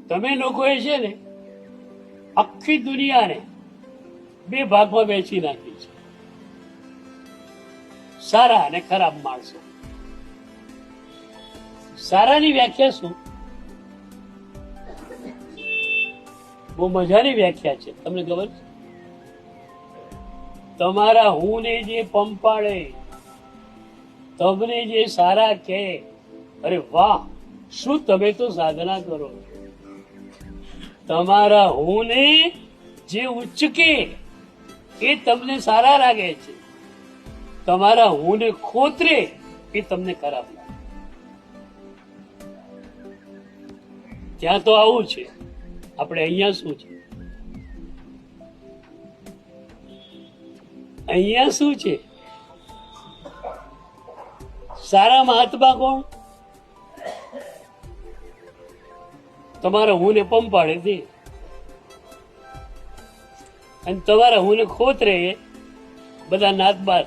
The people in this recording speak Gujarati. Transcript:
તમે લોકોએ છે ને આખી દુનિયાને બે ભાગમાં વહેંચી નાખી છે, સારા અને ખરાબ માણસો. સારાની વ્યાખ્યા શું? બહુ મજાની વ્યાખ્યા છે, તમને ખબર છે? તમારા હું ને જે પંપાળે, તમને જે સારા કહે, અરે વાહ શું તમે તો સાધના કરો. તમારા હું ને જે ઉચ્ચકે એ તમને સારા લાગે છે, તમારા હું ને ખોતરે એ તમને ખરાબ લાગે. ત્યાં તો આવું છે. આપણે અહીંયા શું છે? અહીંયા શું છે? સારા મહાત્મા કોણ? તમારા હું ને પંપાળે દે અને તમારા હું ને ખોતરે બધા નાત બાર